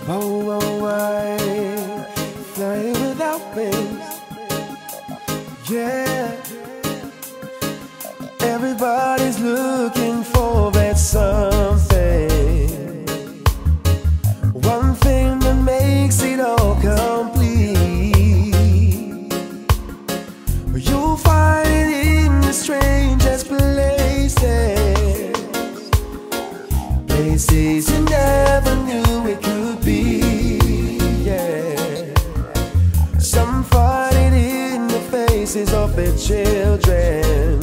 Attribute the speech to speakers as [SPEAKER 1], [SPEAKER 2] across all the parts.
[SPEAKER 1] Oh, oh, I fly without wings. Yeah, everybody's looking for that something, one thing that makes it all complete. You'll find it in the strangest places, places you never knew it could be. Yeah, some find it in the faces of their children,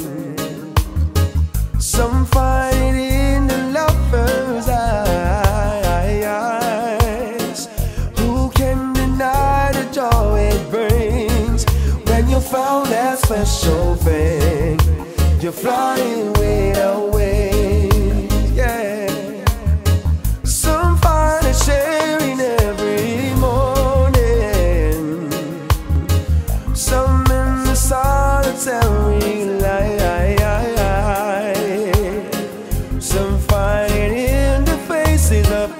[SPEAKER 1] some find it in the lover's eyes. Who can deny the joy it brings when you found that special thing? You're flying without wings. Yeah, some find it sharing every morning, some in the solitary light. Some find it in the faces of